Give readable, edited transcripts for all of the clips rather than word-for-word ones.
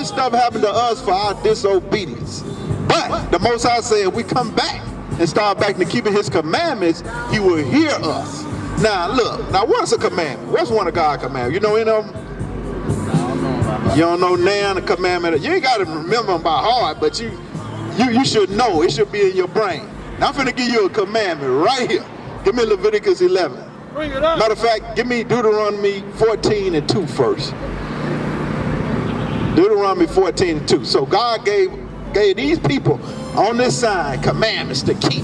this stuff happened to us for our disobedience. But the Most High said, if we come back and start back to keeping his commandments, he will hear us. Now look, now what's a commandment? What's one of God's commandments? You know any of them? You don't know now the commandment. You ain't got to remember them by heart, but you should know. It should be in your brain. Now I'm finna give you a commandment right here. Give me Leviticus 11. Bring it up. Matter of fact, give me Deuteronomy 14 and 2 first. Deuteronomy 14 and 2. So God gave these people on this side commandments to keep.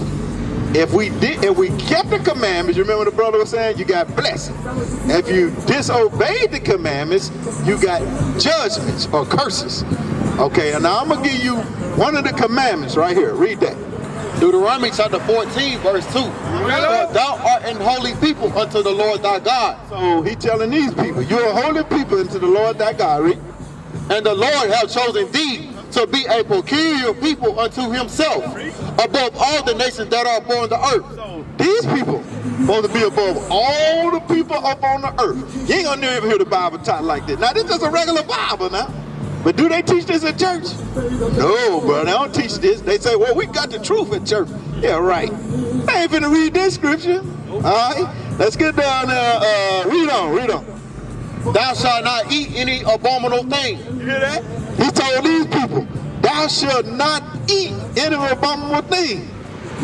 If we kept the commandments, you remember the brother was saying, you got blessing. If you disobeyed the commandments, you got judgments or curses. Okay, and now I'm gonna give you one of the commandments right here. Read that. Deuteronomy chapter 14, verse 2. For thou art an holy people unto the Lord thy God. So he telling these people, you're a holy people unto the Lord thy God. Read. And the Lord hath chosen thee to be a peculiar people unto himself, above all the nations that are upon the earth. So these people supposed to be above all the people up on the earth. You ain't gonna never hear the Bible taught like this. Now this is a regular Bible now. But do they teach this at church? No, bro, they don't teach this. They say, well, we got the truth at church. Yeah, right. I ain't finna read this scripture. All right, let's get down there. Read on. Thou shalt not eat any abominable thing. You hear that? He told these people, thou shalt not eat any abominable thing.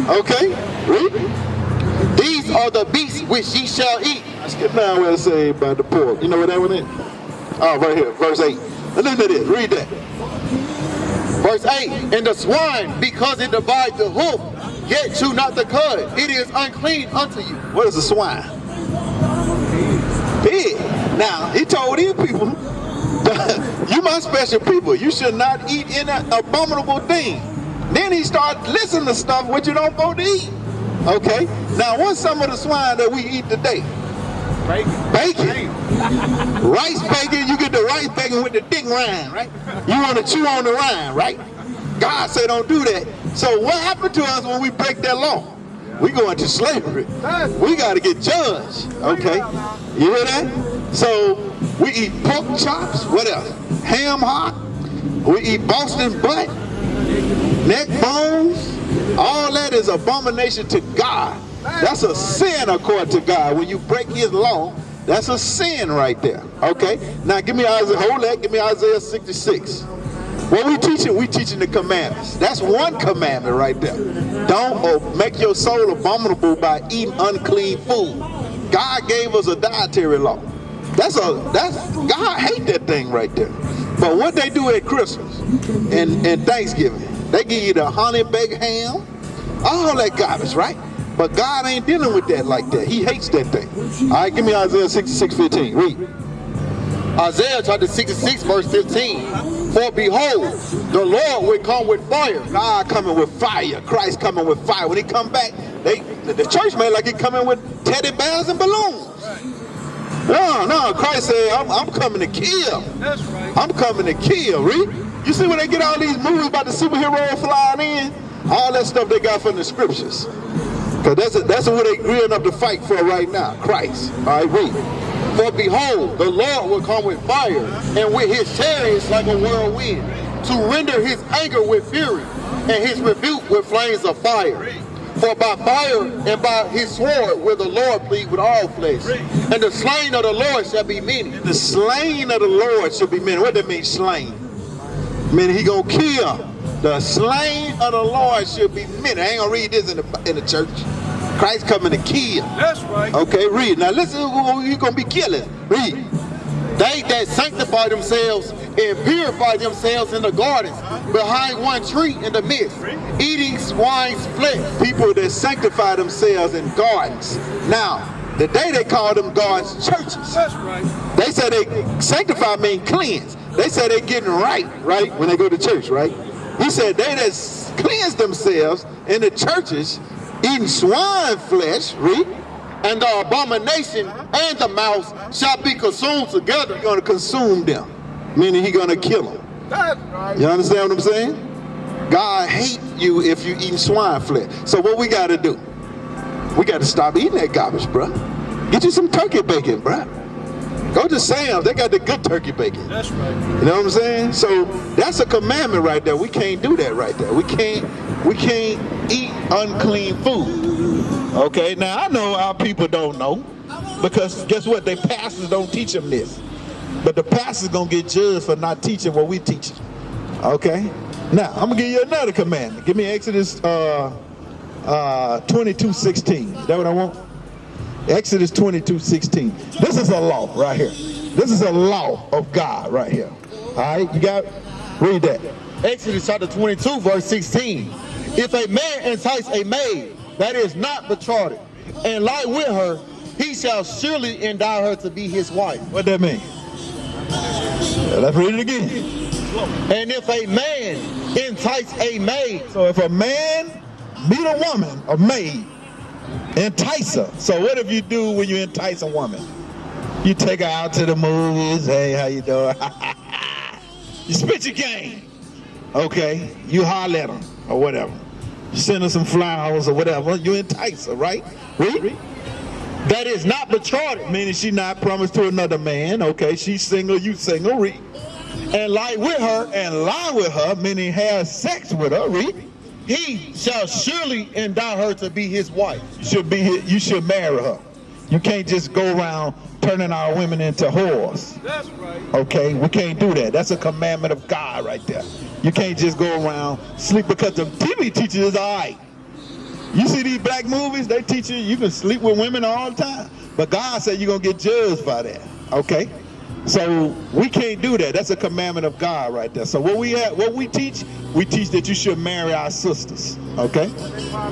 Okay, read. These are the beasts which ye shall eat. Let's get down where it say about the pork. You know what that one is? Oh, right here, verse 8. Look at this, read that. Verse 8, and the swine, because it divides the hoof, yet chew not the cud, it is unclean unto you. What is a swine? Pig. Now, he told these people, you my special people, you should not eat any abominable thing. Then he started listening to stuff what you don't supposed to eat. Okay, now what's some of the swine that we eat today? Bacon. Rice bacon, you get the rice bacon with the thick rind, right? You want to chew on the rind, right? God said don't do that. So what happened to us when we break that law? We go into slavery. We got to get judged, okay? You hear that? So we eat pork chops, what else? Ham hock, we eat Boston butt, neck bones. All that is abomination to God. That's a sin according to God. When you break his law, that's a sin right there. Okay? Now give me Isaiah, hold that, give me Isaiah 66. What we teaching? We teaching the commandments. That's one commandment right there. Don't make your soul abominable by eating unclean food. God gave us a dietary law. God hate that thing right there. But what they do at Christmas and Thanksgiving, they give you the honey baked ham, all that garbage, right? But God ain't dealing with that like that. He hates that thing. All right, give me Isaiah 66:15. Read. Isaiah chapter 66, verse 15. For behold, the Lord will come with fire. God coming with fire. Christ coming with fire. When he come back, the church made like he coming with teddy bears and balloons. No, Christ said, I'm coming to kill. That's right. I'm coming to kill. Read. You see when they get all these movies about the superhero flying in? All that stuff they got from the scriptures. Because that's what they're gearing up to fight for right now, Christ. All right, read. For behold, the Lord will come with fire, and with his chariots like a whirlwind, to render his anger with fury, and his rebuke with flames of fire. For by fire and by his sword will the Lord plead with all flesh, and the slain of the Lord shall be many. The slain of the Lord shall be many. What that mean, slain? Meaning he gonna kill. The slain of the Lord shall be many. I ain't gonna read this in the church. Christ coming to kill. That's right. Okay, read. Now listen who you gonna be killing. Read. They that sanctify themselves and purify themselves in the gardens, behind one tree in the midst, eating swine's flesh. People that sanctify themselves in gardens. Now, today they call them gardens churches. That's right. They say they sanctify mean cleanse. They say they getting right, when they go to church, right? He said they that cleanse themselves in the churches, eating swine flesh, read, and the abomination and the mouse shall be consumed together. He's going to consume them, meaning he's going to kill them. That's right. You understand what I'm saying? God hate you if you eating swine flesh. So what we got to do? We got to stop eating that garbage, bruh. Get you some turkey bacon, bruh. Go to Sam's. They got the good turkey bacon. That's right. You know what I'm saying? So that's a commandment right there. We can't do that right there. We can't eat unclean food. Okay, now I know our people don't know, because guess what? Their pastors don't teach them this. But the pastor's gonna get judged for not teaching what we teach. Okay? Now, I'm gonna give you another commandment. Give me Exodus 22:16. Is that what I want? Exodus 22:16. This is a law right here. This is a law of God right here. All right, you got it? Read that. Exodus chapter 22, verse 16. If a man entice a maid that is not betrothed and lie with her, he shall surely endow her to be his wife. What that mean? Let's read it again. And if a man entice a maid, So if a man meet a woman, a maid, entice her. So what if you do when you entice a woman? You take her out to the movies. Hey, how you doing? You spit your game. Okay, you holler at her or whatever. You send her some flowers or whatever. You entice her, right? Read. that is not betrothed, Meaning she not promised to another man. Okay, she's single, you single. Read. and lie with her, And lie with her, meaning have sex with her. Read. he shall surely endow her to be his wife. You should marry her. You can't just go around turning our women into whores. That's right. Okay, we can't do that. That's a commandment of God right there. You can't just go around sleep, because the TV teaches is all right. You see these black movies, they teach you can sleep with women all the time. But God said you're going to get judged by that. Okay? So we can't do that. That's a commandment of God right there. So what we teach that you should marry our sisters. Okay? How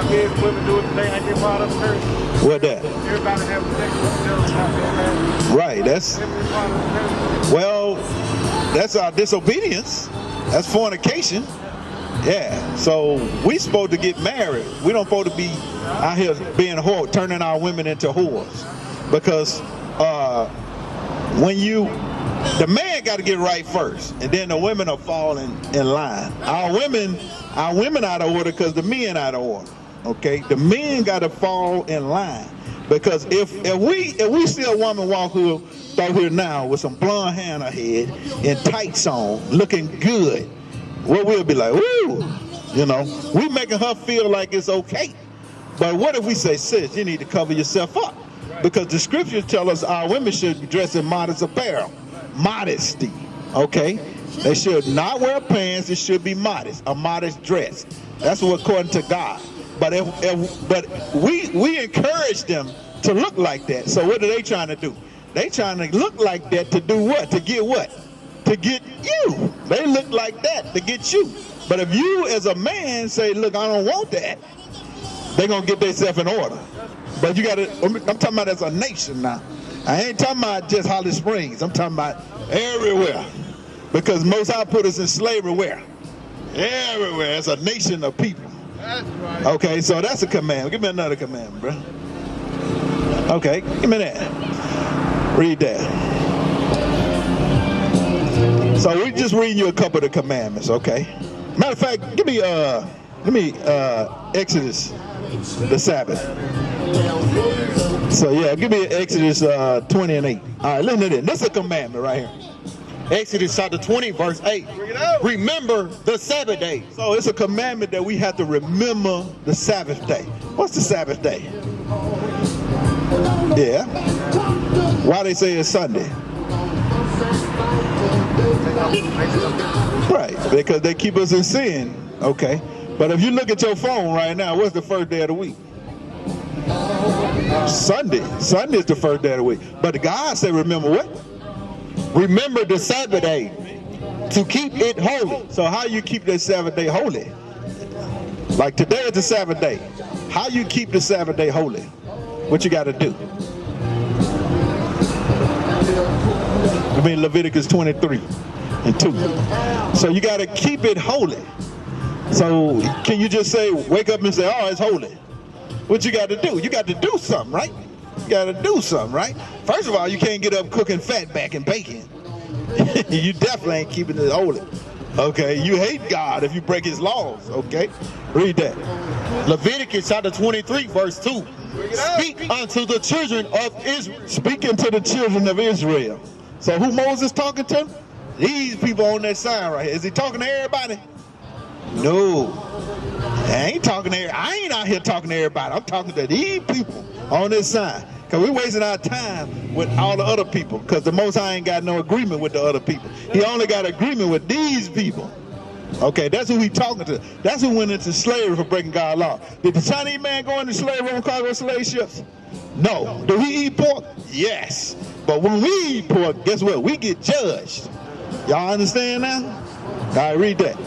men, women do it today, ain't they part of the curse? What that? Everybody having sex with each other, not being married. Right. That's, Ain't they part of the curse? well, that's our disobedience. That's fornication. Yeah. So we supposed to get married. We don't supposed to be out here being a whore, turning our women into whores. Because the man got to get right first, and then the women are falling in line. Our women out of order because the men out of order. Okay, the men got to fall in line, because if we see a woman walk through here now with some blonde hair on her head and tights on, looking good, well, we'll be like, woo, we making her feel like it's okay. But what if we say, sis, you need to cover yourself up? Because the scriptures tell us our women should be dressed in modest apparel. Modesty, okay? They should not wear pants. It should be modest, a modest dress. That's what according to God. But we encourage them to look like that. So what are they trying to do? They trying to look like that to do what? To get what? To get you. They look like that to get you. But if you as a man say, look, I don't want that, they're going to get themselves in order. But you got to, I'm talking about as a nation now. I ain't talking about just Holly Springs. I'm talking about everywhere. Because Most High put us in slavery where? Everywhere. It's a nation of people. That's right. Okay, so that's a commandment. Give me another commandment, bro. Okay, give me that. Read that. So we're just reading you a couple of the commandments, okay? Matter of fact, give me Exodus, the Sabbath. So yeah, give me Exodus 20 and 8. All right, listen to this. This is a commandment right here. Exodus chapter 20, verse 8. Remember the Sabbath day. So it's a commandment that we have to remember the Sabbath day. What's the Sabbath day? Yeah. Why they say it's Sunday? Right, because they keep us in sin. Okay. But if you look at your phone right now, what's the first day of the week? Sunday. Sunday is the first day of the week. But God said, remember what? Remember the Sabbath day to keep it holy. So how you keep that Sabbath day holy? Like today is the Sabbath day. How you keep the Sabbath day holy? What you got to do? I mean Leviticus 23 and 2. So you got to keep it holy. So can you just say, wake up and say, oh, it's holy? What you got to do? You got to do something, right? You got to do something, right? First of all, you can't get up cooking fat back and bacon. You definitely ain't keeping it holy. Okay, you hate God if you break his laws. Okay, read that. Leviticus chapter 23, verse 2. Speak unto the children of Israel. Speaking to the children of Israel. So who Moses talking to? These people on that sign right here. Is he talking to everybody? No. I ain't talking to I ain't out here talking to everybody. I'm talking to these people on this sign. Because we're wasting our time with all the other people. Because the Most High ain't got no agreement with the other people. He only got agreement with these people. Okay, that's who he talking to. That's who went into slavery for breaking God's law. Did the Chinese man go into slavery on cargo slave ships? No. Do he eat pork? Yes. But when we eat pork, guess what? We get judged. Y'all understand now? All right, read that.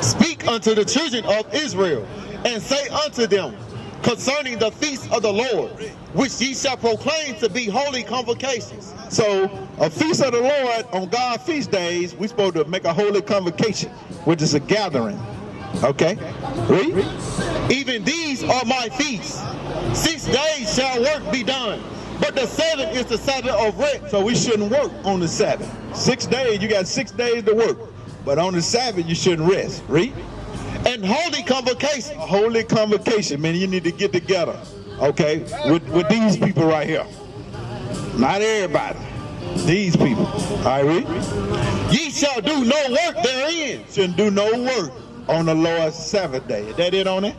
Speak unto the children of Israel, and say unto them concerning the feast of the Lord, which ye shall proclaim to be holy convocations. So, a feast of the Lord on God's feast days, we're supposed to make a holy convocation, which is a gathering. Okay? Read. Even these are my feasts. 6 days shall work be done, but the seventh is the Sabbath of rest. So we shouldn't work on the Sabbath. 6 days, you got 6 days to work. But on the Sabbath, you shouldn't rest. Read. And holy convocation. A holy convocation, man, you need to get together, okay, with these people right here. Not everybody. These people. All right, read. Ye shall do no work therein. Shouldn't do no work on the Lord's Sabbath day. Is that it on it?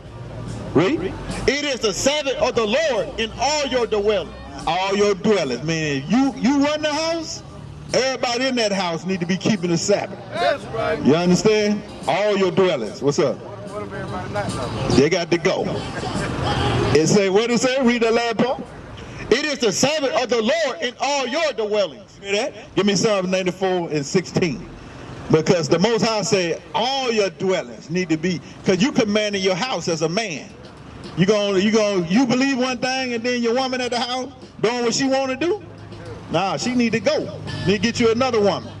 Read. It is the Sabbath of the Lord in all your dwellings. All your dwellings, meaning you run the house, everybody in that house need to be keeping the Sabbath. That's right. You understand? All your dwellings. What's up? What if everybody not though? They got to go. It say, what it say? Read the last part. It is the Sabbath of the Lord in all your dwellings. Hear that? Give me Psalms 94 and 16. Because the Most High said all your dwellings need to be, because you commanding your house as a man. You believe one thing and then your woman at the house doing what she want to do? Nah, she need to go. Need to get you another woman.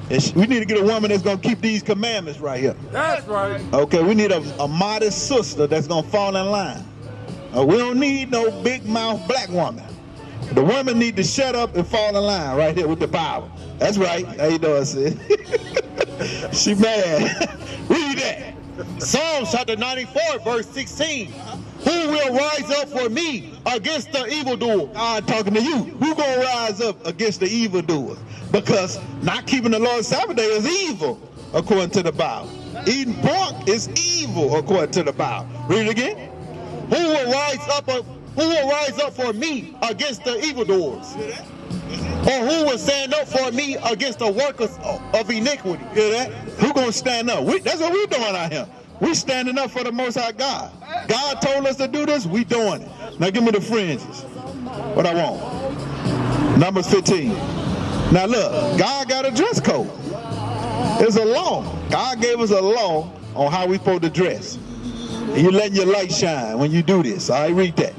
And we need to get a woman that's going to keep these commandments right here. That's right. Okay, we need a modest sister that's going to fall in line. We don't need no big mouth black woman. The women need to shut up and fall in line right here with the Bible. That's right. How you doing, sis? She mad. Read that. Psalms chapter 94, verse 16. Who will rise up for me against the evildoer? God talking to you. Who gonna rise up against the evildoers? Because not keeping the Lord's Sabbath day is evil, according to the Bible. Eating pork is evil, according to the Bible. Read it again. Who will rise up for me against the evildoers? Or who will stand up for me against the workers of iniquity? Hear that? Who gonna stand up? That's what we're doing out here. We standing up for the Most High God. God told us to do this, we doing it. Now give me the fringes. What I want. Numbers 15. Now look, God got a dress code. There's a law. God gave us a law on how we supposed to dress. And you letting your light shine when you do this. All right, read that.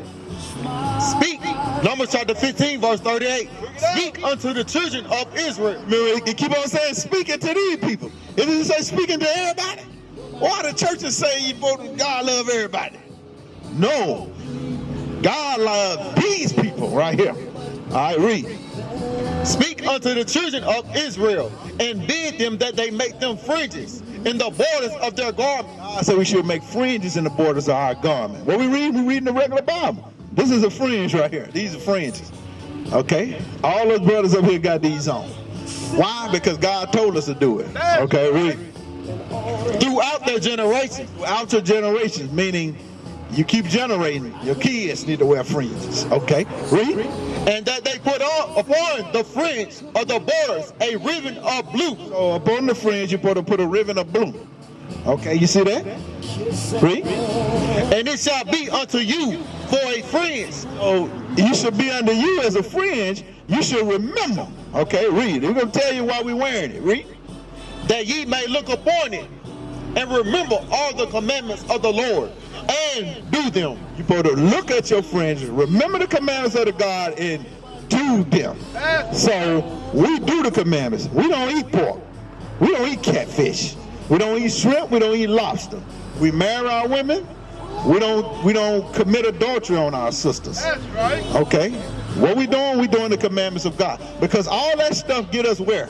Speak. Numbers chapter 15, verse 38. Speak unto the children of Israel. Remember, it keep on saying speaking to these people. It doesn't say speaking to everybody. Why the churches say God love everybody? No. God love these people right here. All right, read. Speak unto the children of Israel, and bid them that they make them fringes in the borders of their garments. God said we should make fringes in the borders of our garment. What we read? We read in the regular Bible. This is a fringe right here. These are fringes. Okay? All those brothers up here got these on. Why? Because God told us to do it. Okay, read. Throughout their generations. Throughout your generations, meaning you keep generating. Your kids need to wear fringes. Okay, read. And that they put upon the fringe of the borders a ribbon of blue. So upon the fringe, you're supposed to put a ribbon of blue. Okay, you see that? Read. And it shall be unto you for a fringe. So you should be under you as a fringe. You should remember. Okay, read. We're going to tell you why we're wearing it. Read. That ye may look upon it and remember all the commandments of the Lord and do them. You're supposed to look at your fringes, remember the commandments of the God, and do them. So we do the commandments. We don't eat pork. We don't eat catfish. We don't eat shrimp. We don't eat lobster. We marry our women. We don't commit adultery on our sisters. That's right. Okay? What we doing? We doing the commandments of God. Because all that stuff get us where?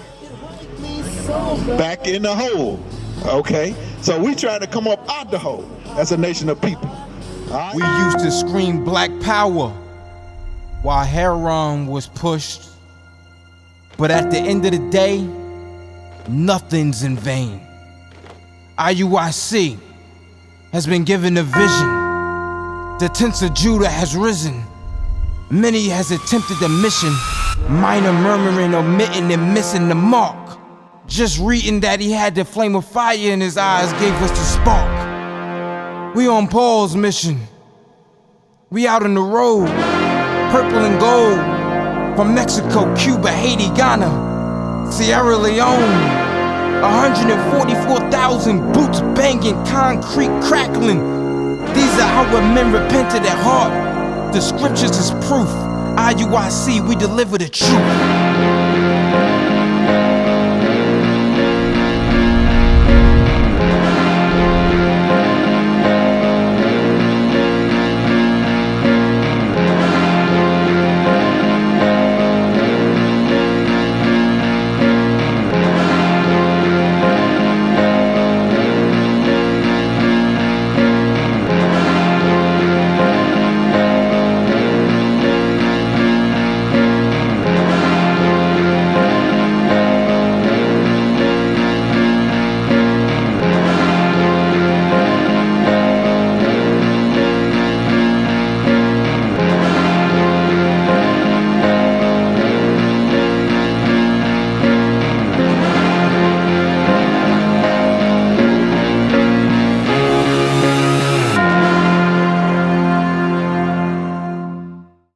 back in the hole. Okay, so we trying to come up out the hole. That's a nation of people. All We right? used to scream black power while heroin was pushed. But at the end of the day, nothing's in vain. IUIC has been given a vision. The tents of Judah has risen. Many has attempted the mission. Minor murmuring, omitting, and missing the mark. Just reading that he had the flame of fire in his eyes gave us the spark. We on Paul's mission. We out on the road, purple and gold. From Mexico, Cuba, Haiti, Ghana, Sierra Leone. 144,000 boots banging, concrete crackling. These are our men repented at heart. The scriptures is proof. IUIC, we deliver the truth.